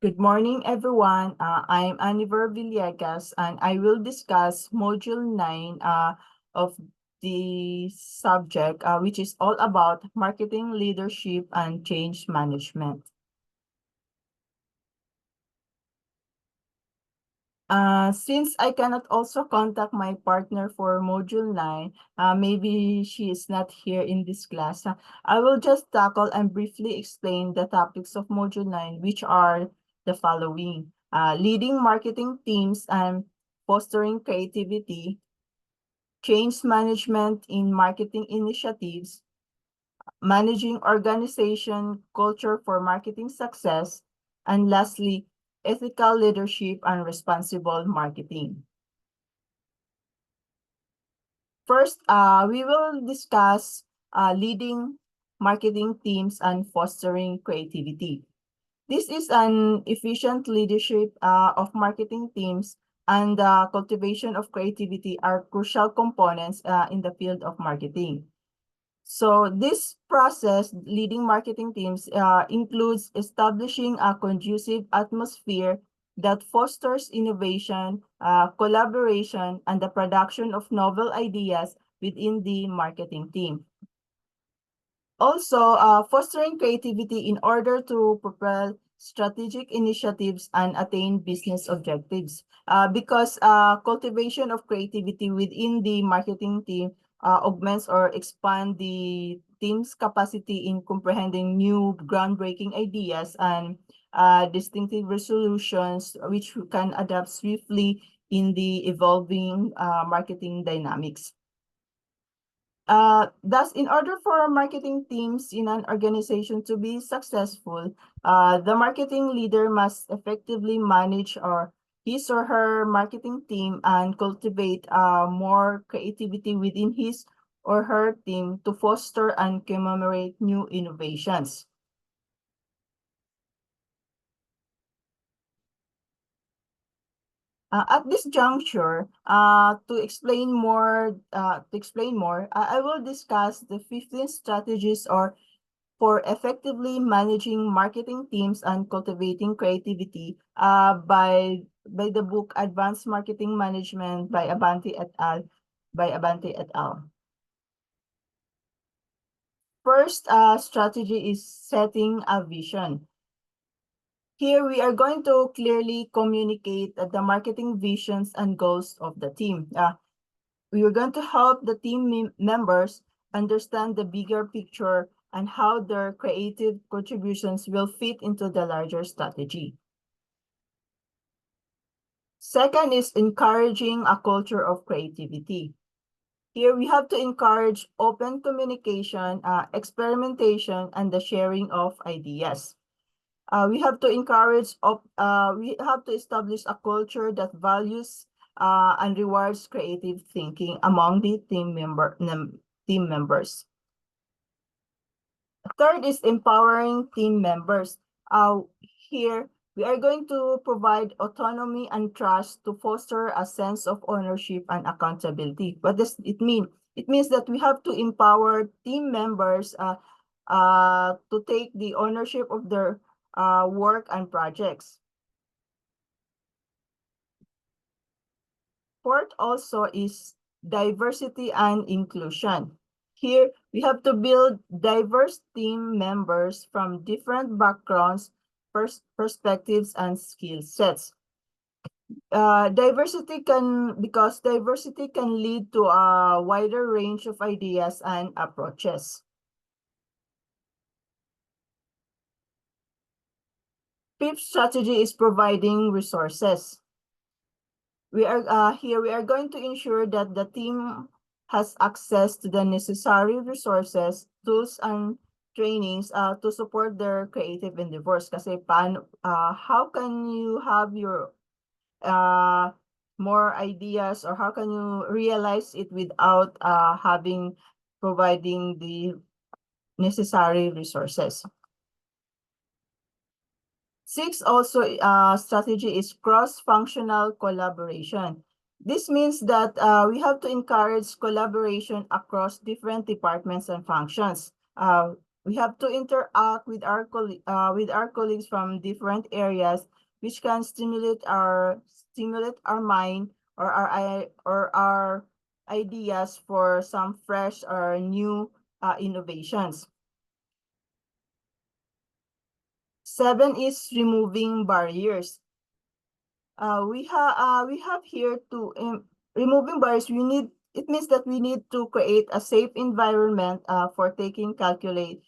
Good morning, everyone. I'm Aniver Villegas, and I will discuss Module 9 of the subject, which is all about marketing, leadership, and change management. Since I cannot also contact my partner for Module 9, maybe she is not here in this class. I will just tackle and briefly explain the topics of Module 9, which are the following. Leading marketing teams and fostering creativity, change management in marketing initiatives, managing organization culture for marketing success, and lastly, ethical leadership and responsible marketing. First, we will discuss leading marketing teams and fostering creativity. This is an efficient leadership of marketing teams, and the cultivation of creativity are crucial components in the field of marketing. So this process, leading marketing teams, includes establishing a conducive atmosphere that fosters innovation, collaboration, and the production of novel ideas within the marketing team. Also, fostering creativity in order to propel strategic initiatives and attain business objectives. Because cultivation of creativity within the marketing team augments or expand the team's capacity in comprehending new groundbreaking ideas and distinctive resolutions which can adapt swiftly in the evolving marketing dynamics. Thus, in order for marketing teams in an organization to be successful, the marketing leader must effectively manage his or her marketing team and cultivate more creativity within his or her team to foster and commemorate new innovations. At this juncture, to explain more, I will discuss the 15 strategies for effectively managing marketing teams and cultivating creativity by the book Advanced Marketing Management by Abante et al. First strategy is setting a vision. Here we are going to clearly communicate the marketing visions and goals of the team. We are going to help the team members understand the bigger picture and how their creative contributions will fit into the larger strategy. Second is encouraging a culture of creativity. Here we have to encourage open communication, experimentation, and the sharing of ideas. We have to establish a culture that values and rewards creative thinking among the team members. Third is empowering team members. Here, we are going to provide autonomy and trust to foster a sense of ownership and accountability. What does it mean? It means that we have to empower team members to take the ownership of their work and projects. Fourth also is diversity and inclusion. Here, we have to build diverse team members from different backgrounds, perspectives, and skill sets. Because diversity can lead to a wider range of ideas and approaches. Fifth strategy is providing resources. We are going to ensure that the team has access to the necessary resources, tools, and trainings to support their creative endeavors. Kasi how can you have your more ideas, or how can you realize it without providing the necessary resources? Six also strategy is cross-functional collaboration. This means that we have to encourage collaboration across different departments and functions. We have to interact with our colleagues from different areas, which can stimulate our mind or our ideas for some fresh or new innovations. 7 is removing barriers. We have here to removing barriers. It means that we need to create a safe environment for taking calculated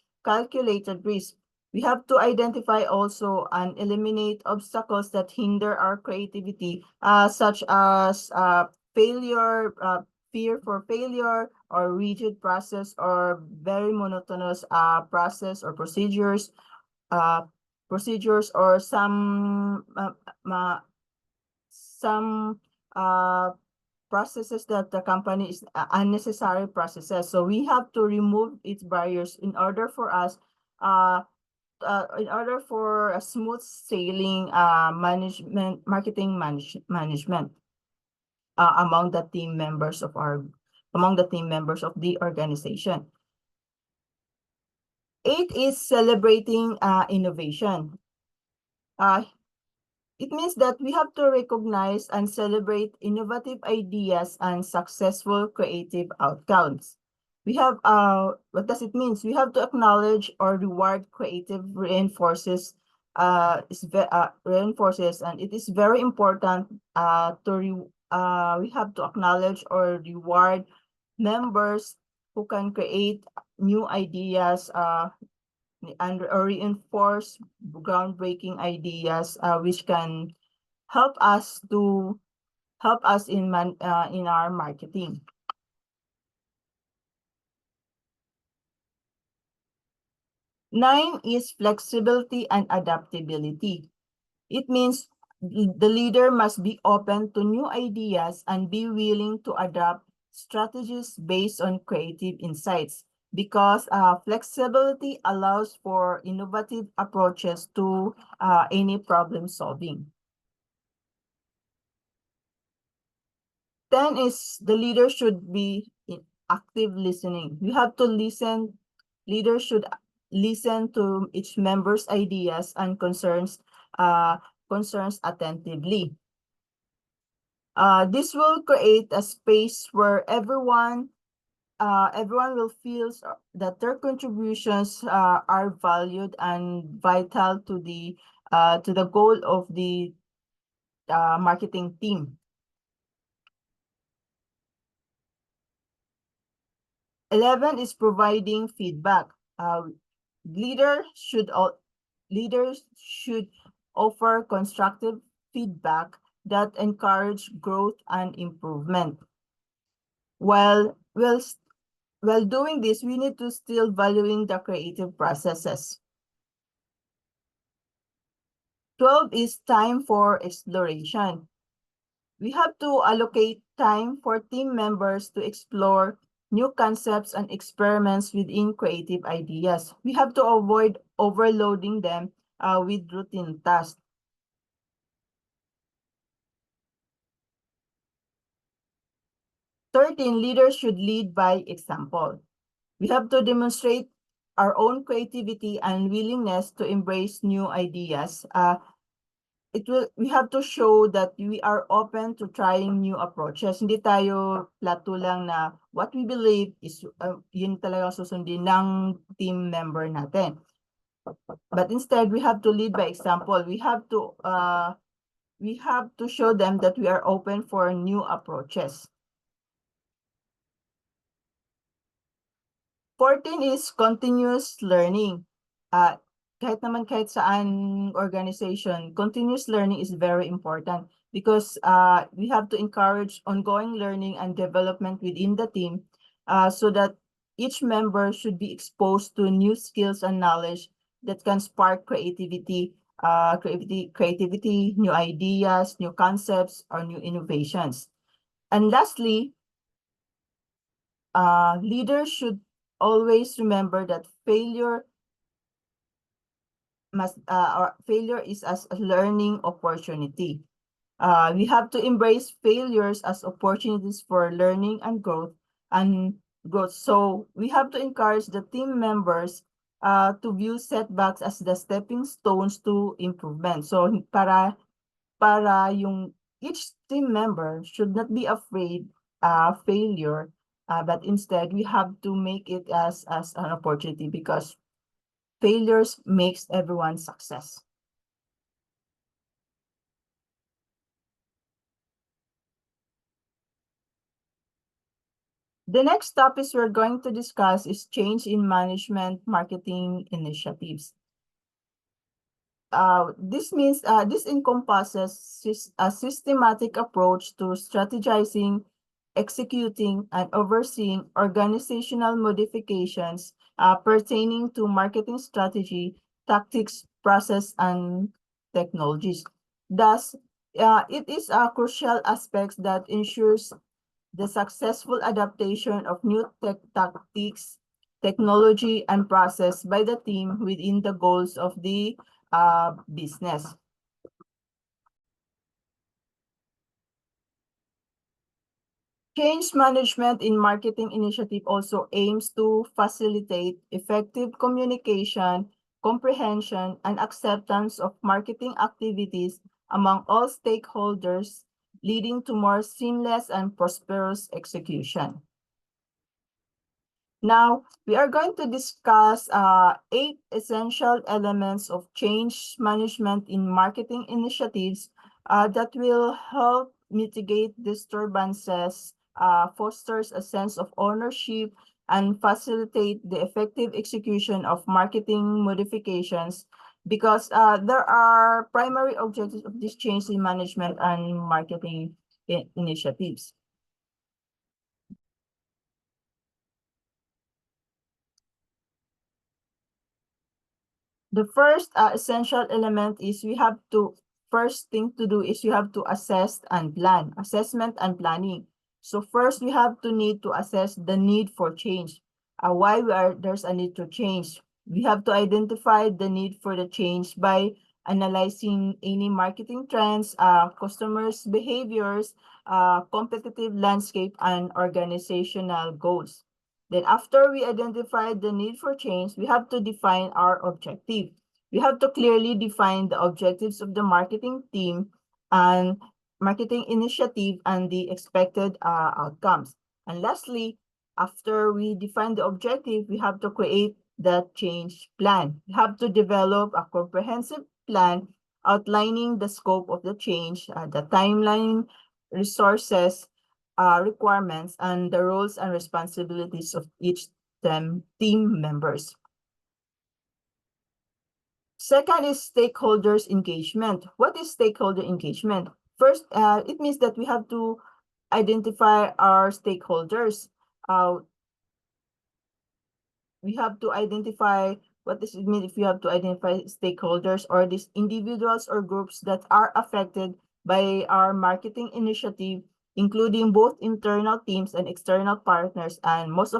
risk. We have to identify also and eliminate obstacles that hinder our creativity, such as failure, fear for failure, or rigid process, or very monotonous process or uh, procedures, or some processes that the company is unnecessary processes. So we have to remove its barriers in order for us, in order for a smooth sailing marketing management among the team members of the organization. 8 is celebrating innovation. It means that we have to recognize and celebrate innovative ideas and successful creative outcomes. What does it mean? We have to acknowledge or reward creative reinforces, and it is very important we have to acknowledge or reward members who can create new ideas, and reinforce groundbreaking ideas, which can help us in our marketing. 9 is flexibility and adaptability. It means the leader must be open to new ideas and be willing to adapt strategies based on creative insights, because flexibility allows for innovative approaches to any problem solving. 10 is the leader should be in active listening. We have to listen. Leaders should listen to each member's ideas and concerns attentively. This will create a space where everyone will feel that their contributions are valued and vital to the goal of the marketing team. 11 is providing feedback. Leaders should offer constructive feedback that encourage growth and improvement. While doing this, we need to still valuing the creative processes. 12 is time for exploration. We have to allocate time for team members to explore new concepts and experiments within creative ideas. We have to avoid overloading them with routine tasks. 13, leaders should lead by example. We have to demonstrate our own creativity and willingness to embrace new ideas. We have to show that we are open to trying new approaches. Hindi tayo plato lang na what we believe is yun talagang susundin ng team member natin. But instead, we have to lead by example. We have to show them that we are open for new approaches. 14 is continuous learning. Kahit saan organization, continuous learning is very important, because we have to encourage ongoing learning and development within the team, so that each member should be exposed to new skills and knowledge that can spark creativity, new ideas, new concepts, or new innovations. And lastly, leaders should always remember that failure is as a learning opportunity. We have to embrace failures as opportunities for learning and growth. So we have to encourage the team members to view setbacks as the stepping stones to improvement. So para yung each team member should not be afraid failure, but instead we have to make it as an opportunity because failures makes everyone success. The next topics we're going to discuss is change in management marketing initiatives. This encompasses a systematic approach to strategizing, executing, and overseeing organizational modifications pertaining to marketing strategy, tactics, process, and technologies. Thus, it is a crucial aspect that ensures the successful adaptation of new tactics, technology, and process by the team within the goals of the business. Change management in marketing initiative also aims to facilitate effective communication, comprehension, and acceptance of marketing activities among all stakeholders, leading to more seamless and prosperous execution. Now, we are going to discuss 8 essential elements of change management in marketing initiatives that will help mitigate disturbances, fosters a sense of ownership, and facilitate the effective execution of marketing modifications because there are primary objectives of this change in management and marketing initiatives. The first essential element is first thing to do is you have to assess and plan, assessment and planning. So first we have to need to assess the need for change, why there's a need to change. We have to identify the need for the change by analyzing any marketing trends, customers' behaviors, competitive landscape, and organizational goals. Then after we identify the need for change, we have to define our objective. We have to clearly define the objectives of the marketing team and marketing initiative and the expected outcomes. And lastly, after we define the objective, we have to create the change plan. We have to develop a comprehensive plan outlining the scope of the change, the timeline, resources, requirements, and the roles and responsibilities of each team members. Second is stakeholders engagement. What is stakeholder engagement? First, it means that we have to identify our stakeholders. We have to identify what does it mean if you have to identify stakeholders or these individuals or groups that are affected by our marketing initiative, including both internal teams and external partners, and most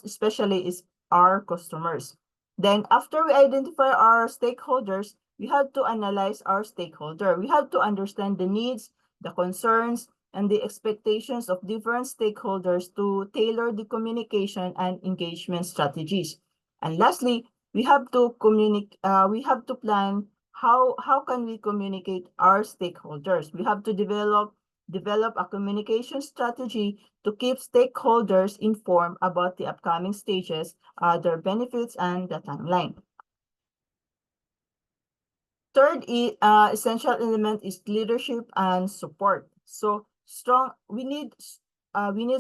especially is our customers. Then after we identify our stakeholders, we have to analyze our stakeholder. We have to understand the needs, the concerns, and the expectations of different stakeholders to tailor the communication and engagement strategies. And lastly, we have to plan how can we communicate our stakeholders. We have to develop a communication strategy to keep stakeholders informed about the upcoming stages, their benefits, and the timeline. Third essential element is leadership and support. So we need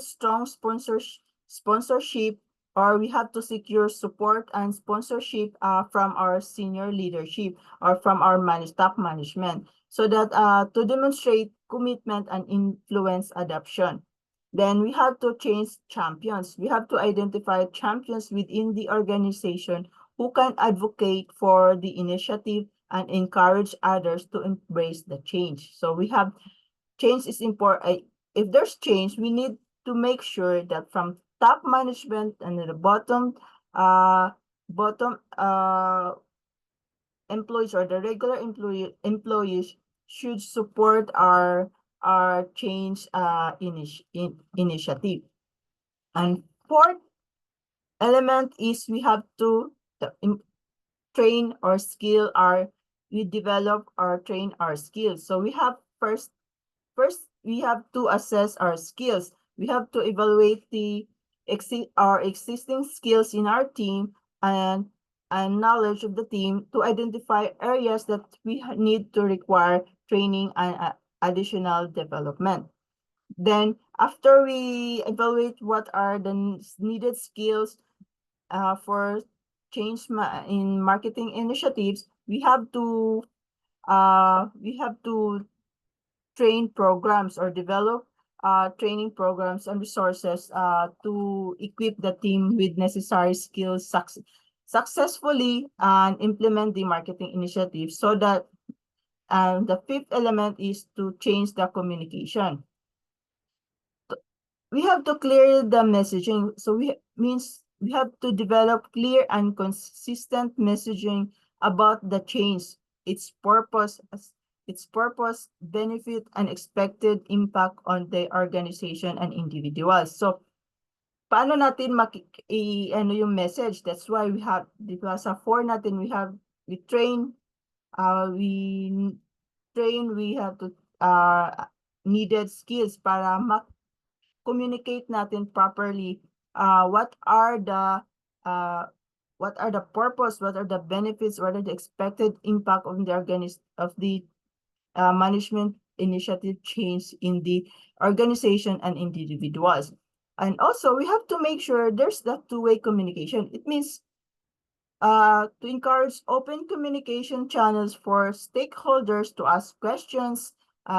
strong sponsorship, or we have to secure support and sponsorship from our senior leadership or from our top management, so that to demonstrate commitment and influence adoption. Then we have to change champions. We have to identify champions within the organization who can advocate for the initiative and encourage others to embrace the change. So we have change is important. If there's change, we need to make sure that from top management and the bottom employees or the regular employees should support our change initiative. And fourth element is we have to train or skill our we develop or train our skills. So we have first we have to assess our skills. We have to evaluate our existing skills in our team and knowledge of the team to identify areas that we need to require training and additional development. Then after we evaluate what are the needed skills for change in marketing initiatives, we have to train programs or develop training programs and resources to equip the team with necessary skills successfully and implement the marketing initiative. So that the fifth element is to change the communication. We have to clear the messaging. So we have to develop clear and consistent messaging about the change, its purpose, benefit, and expected impact on the organization and individuals. So, paano natin ano yung message? That's why we have, di ba, sa 4 natin, we train, we have to, needed skills para communicate natin properly what are the purpose, what are the benefits, what are the expected impact of the management initiative change in the organization and individuals. And also we have to make sure there's that two-way communication. It means to encourage open communication channels for stakeholders to ask questions,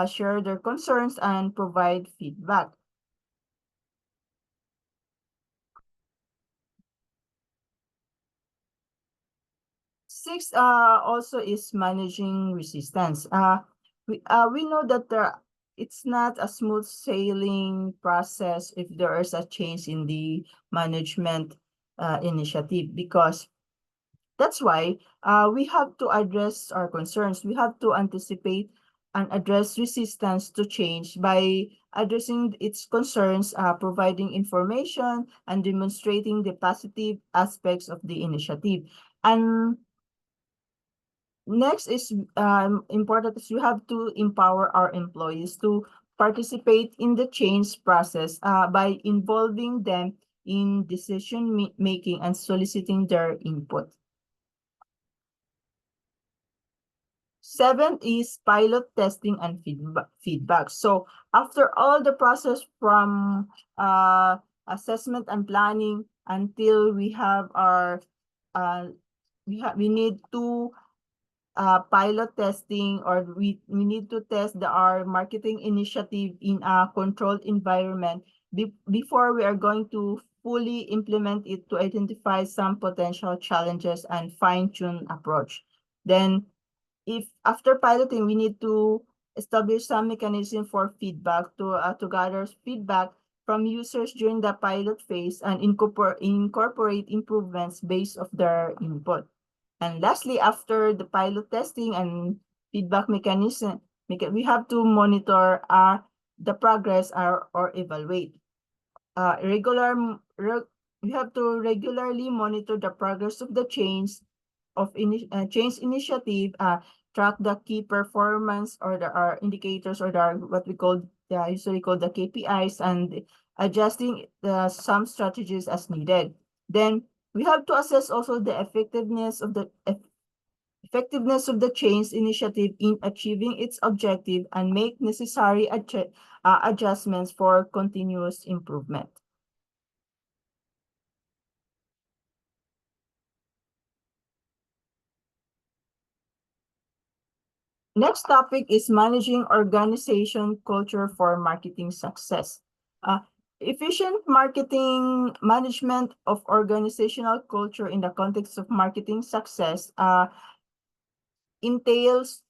share their concerns, and provide feedback. 6 also is managing resistance. We know that it's not a smooth sailing process if there is a change in the management initiative, because that's why we have to address our concerns. We have to anticipate and address resistance to change by addressing its concerns, providing information, and demonstrating the positive aspects of the initiative. And next is important is you have to empower our employees to participate in the change process by involving them in decision making and soliciting their input. 7th is pilot testing and feedback. So after all the process from assessment and planning until we have our we need to pilot testing, or we need to test our marketing initiative in a controlled environment before we are going to fully implement it to identify some potential challenges and fine-tune approach. Then if after piloting, we need to establish some mechanism for feedback to gather feedback from users during the pilot phase and incorporate improvements based of their input. And lastly, after the pilot testing and feedback mechanism, we have to monitor the progress or evaluate. We have to regularly monitor the progress of the change initiative, track the key performance or our indicators or what we call usually called the KPIs, and adjusting some strategies as needed. Then we have to assess also the effectiveness of the change initiative in achieving its objective and make necessary adjustments for continuous improvement. Next topic is managing organization culture for marketing success. Efficient marketing management of organizational culture in the context of marketing success entails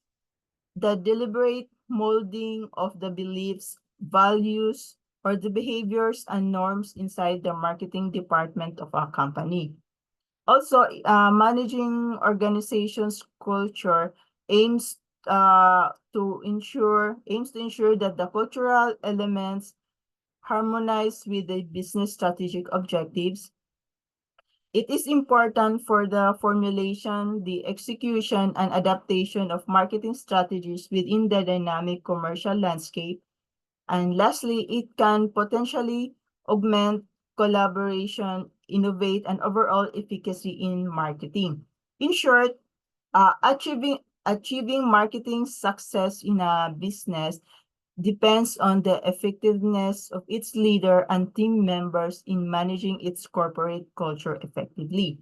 the deliberate molding of the beliefs, values, or the behaviors and norms inside the marketing department of a company. Also, managing organization's culture aims to ensure that the cultural elements harmonize with the business strategic objectives, It is important for the formulation, the execution, and adaptation of marketing strategies within the dynamic commercial landscape. And lastly, it can potentially augment collaboration, innovate, and overall efficacy in marketing. In short, achieving marketing success in a business depends on the effectiveness of its leader and team members in managing its corporate culture effectively.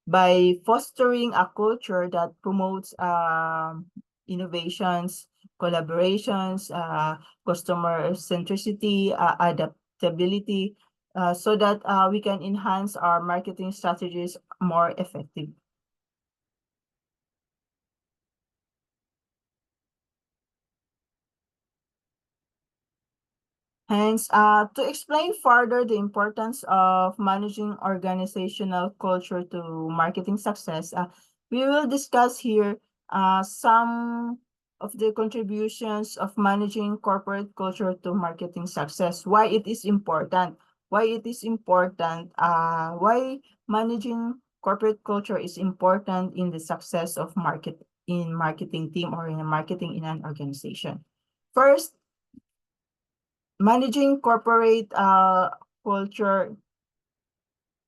By fostering a culture that promotes innovations, collaborations, customer centricity, adaptability, so that we can enhance our marketing strategies more effective. Hence, to explain further the importance of managing organizational culture to marketing success, we will discuss here some of the contributions of managing corporate culture to marketing success, why it is important, why managing corporate culture is important in the success of marketing team or in a marketing in an organization. First, managing corporate culture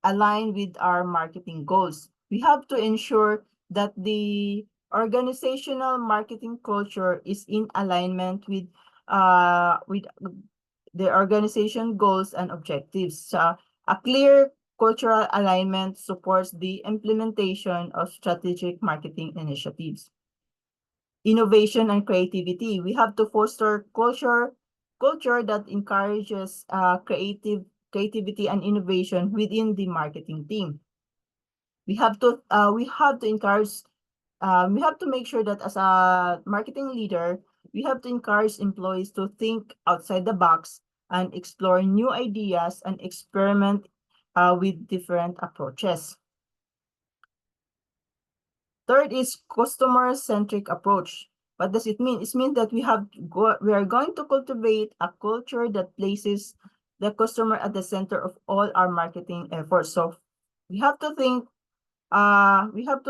align with our marketing goals. We have to ensure that the organizational marketing culture is in alignment with the organization goals and objectives. A clear cultural alignment supports the implementation of strategic marketing initiatives. Innovation and creativity. We have to foster culture that encourages creativity and innovation within the marketing team. We have to encourage we have to make sure that as a marketing leader, we have to encourage employees to think outside the box and explore new ideas and experiment with different approaches. Third is customer-centric approach. What does it mean? It means that we are going to cultivate a culture that places the customer at the center of all our marketing efforts. So we have to think, we have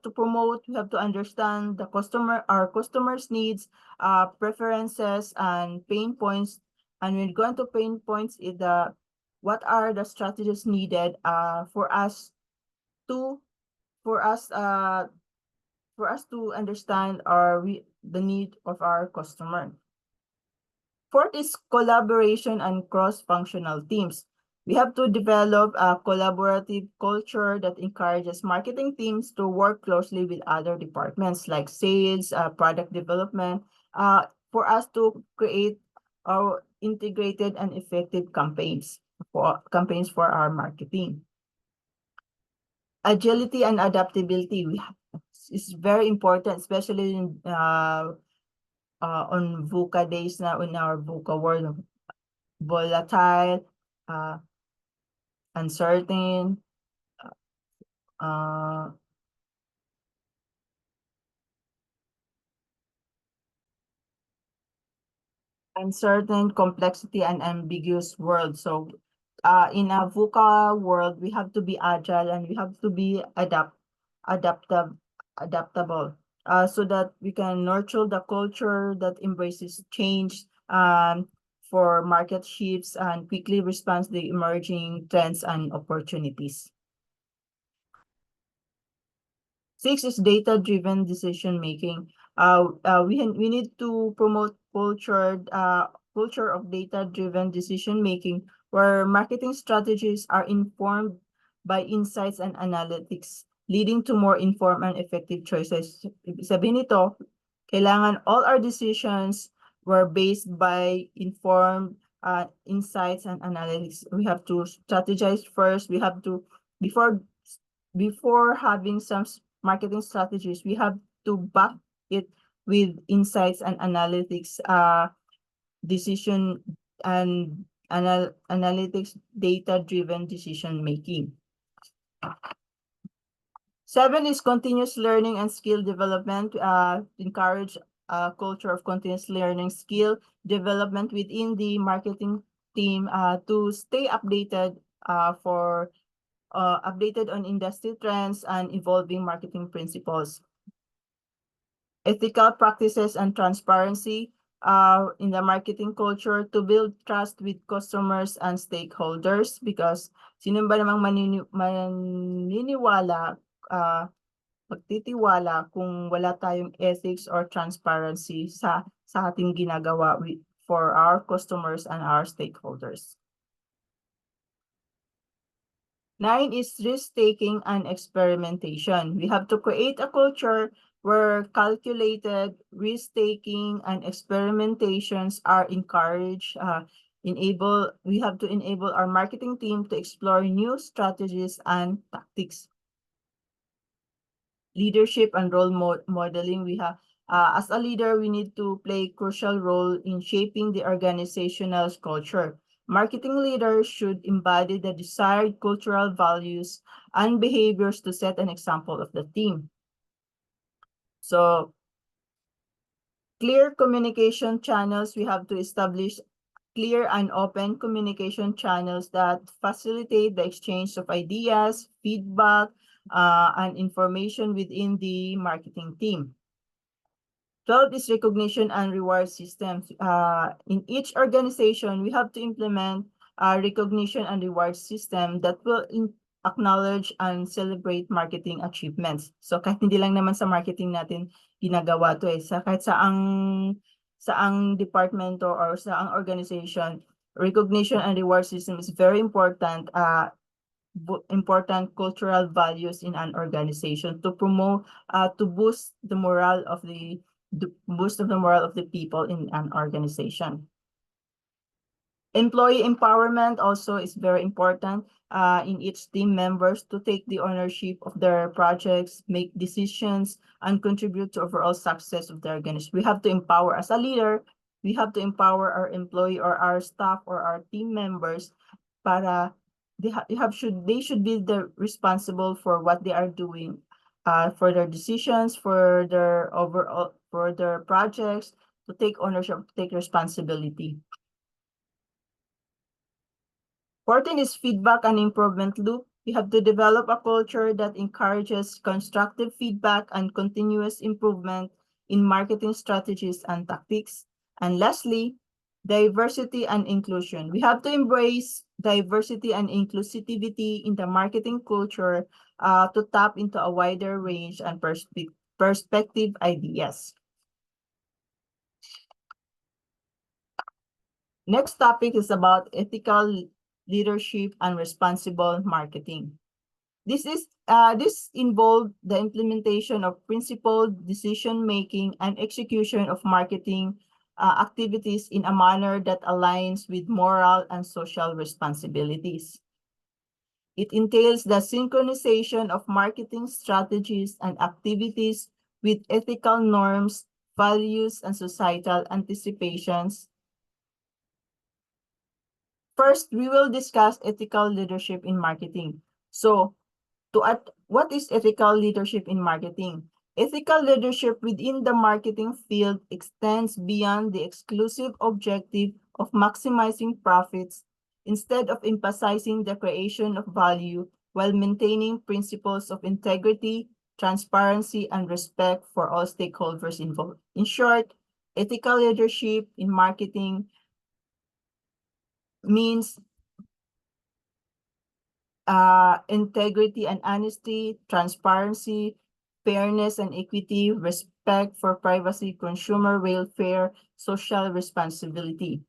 to promote, we have to understand our customers' needs, preferences, and pain points. And we're going to pain points is what are the strategies needed for us to understand the need of our customer. Fourth is collaboration and cross-functional teams. We have to develop a collaborative culture that encourages marketing teams to work closely with other departments like sales, product development, for us to create our integrated and effective campaigns for our marketing. Agility and adaptability is very important, especially in on VUCA days now, in our VUCA world. Volatile, uncertain, complexity, and ambiguous world. So in a VUCA world, we have to be agile and we have to be adaptable, so that we can nurture the culture that embraces change for market shifts and quickly responds to the emerging trends and opportunities. 6 is data-driven decision-making. We need to promote culture of data-driven decision-making, where marketing strategies are informed by insights and analytics, leading to more informed and effective choices. Ibig sabihin nito, kailangan all our decisions were based by informed insights and analytics. We have to strategize first. We have to, before having some marketing strategies, we have to back it with insights and analytics, decision and analytics, data-driven decision making. 7 is continuous learning and skill development. Encourage a culture of continuous learning, skill development within the marketing team to stay updated for updated on industry trends and evolving marketing principles. Ethical practices and transparency in the marketing culture to build trust with customers and stakeholders, because sino ba namang maniniwala, magtitiwala kung wala tayong ethics or transparency sa ating ginagawa for our customers and our stakeholders. 9 is risk-taking and experimentation. We have to create a culture where calculated risk-taking and experimentations are encouraged. We have to enable our marketing team to explore new strategies and tactics. Leadership and role modeling. We have, as a leader, we need to play a crucial role in shaping the organizational culture. Marketing leaders should embody the desired cultural values and behaviors to set an example of the team. So, clear communication channels. We have to establish clear and open communication channels that facilitate the exchange of ideas, feedback, and information within the marketing team. 12 is recognition and reward systems. In each organization, we have to implement a recognition and reward system that will acknowledge and celebrate marketing achievements. So kahit hindi lang naman sa marketing natin ginagawa to kahit saang departmento or saang organization, recognition and reward system is very important. Important cultural values in an organization to promote, to boost the morale of the people in an organization. Employee empowerment also is very important in each team members to take the ownership of their projects, make decisions, and contribute to overall success of the organization. We have to empower, as a leader, we have to empower our employee or our staff or our team members para they should be responsible for what they are doing, for their decisions, for their overall, for their projects, to take ownership, to take responsibility. 14 is feedback and improvement loop. We have to develop a culture that encourages constructive feedback and continuous improvement in marketing strategies and tactics. And lastly, diversity and inclusion. We have to embrace diversity and inclusivity in the marketing culture to tap into a wider range and perspective ideas. Next topic is about ethical leadership and responsible marketing. This involved the implementation of principled decision-making and execution of marketing activities in a manner that aligns with moral and social responsibilities. It entails the synchronization of marketing strategies and activities with ethical norms, values, and societal anticipations. First, we will discuss ethical leadership in marketing. So, what is ethical leadership in marketing? Ethical leadership within the marketing field extends beyond the exclusive objective of maximizing profits, instead of emphasizing the creation of value while maintaining principles of integrity, transparency, and respect for all stakeholders involved. In short, ethical leadership in marketing means integrity and honesty, transparency, fairness and equity, respect for privacy, consumer welfare, social responsibility.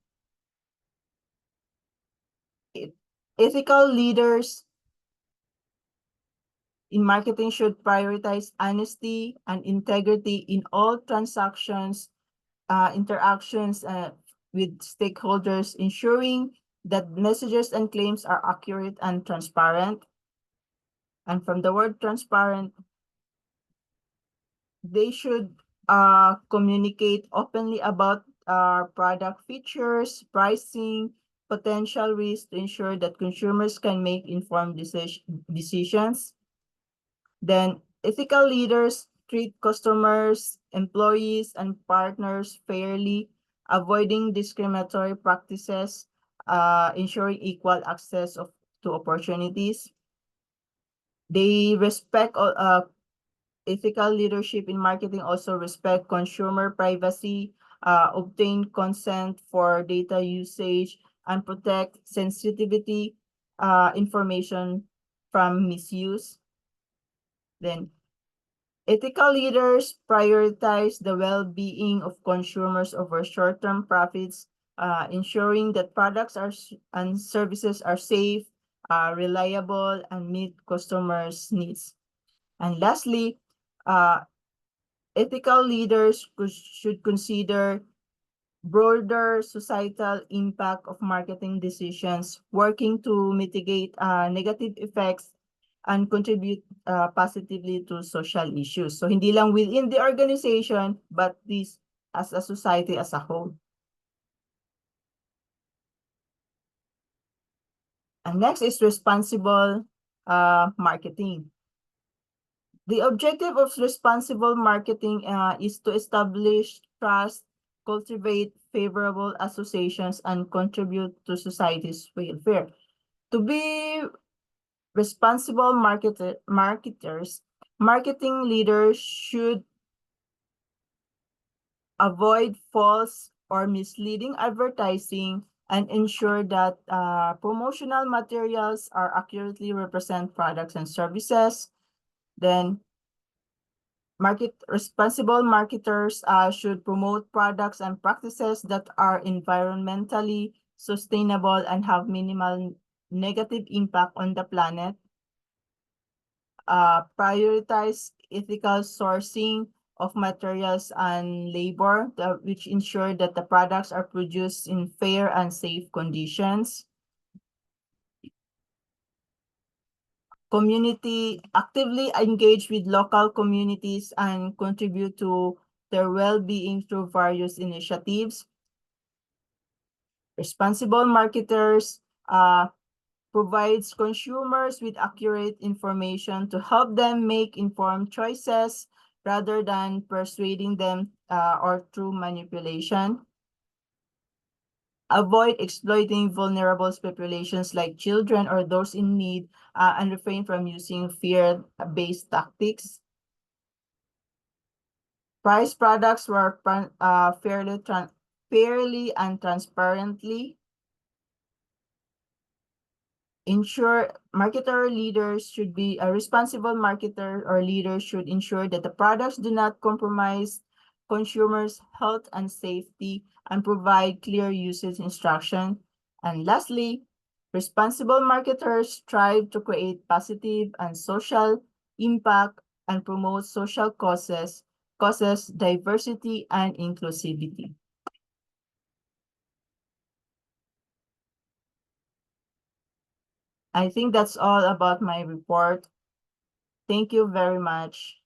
Ethical leaders in marketing should prioritize honesty and integrity in all transactions, interactions with stakeholders, ensuring that messages and claims are accurate and transparent. And from the word transparent, they should communicate openly about product features, pricing, potential risks to ensure that consumers can make informed decisions. Then ethical leaders treat customers, employees, and partners fairly, avoiding discriminatory practices, ensuring equal access to opportunities. They respect ethical leadership in marketing, also respect consumer privacy, obtain consent for data usage, and protect sensitivity information from misuse. Then ethical leaders prioritize the well-being of consumers over short-term profits, ensuring that products and services are safe, reliable, and meet customers' needs. And lastly, uh, ethical leaders should consider broader societal impact of marketing decisions, working to mitigate negative effects and contribute positively to social issues. So hindi lang within the organization, but this as a society as a whole. And next is responsible marketing. The objective of responsible marketing is to establish trust, cultivate favorable associations, and contribute to society's welfare. To be responsible marketers, marketing leaders should avoid false or misleading advertising and ensure that promotional materials are accurately represent products and services. Then responsible marketers should promote products and practices that are environmentally sustainable and have minimal negative impact on the planet. Prioritize ethical sourcing of materials and labor, which ensure that the products are produced in fair and safe conditions. Actively engage with local communities and contribute to their well-being through various initiatives. Responsible marketers provides consumers with accurate information to help them make informed choices rather than persuading them or through manipulation. Avoid exploiting vulnerable populations like children or those in need and refrain from using fear-based tactics. Price products were fairly and transparently. A responsible marketer or leader should ensure that the products do not compromise consumers' health and safety and provide clear usage instruction. And lastly, responsible marketers strive to create positive and social impact and promote social causes, diversity, and inclusivity. I think that's all about my report. Thank you very much.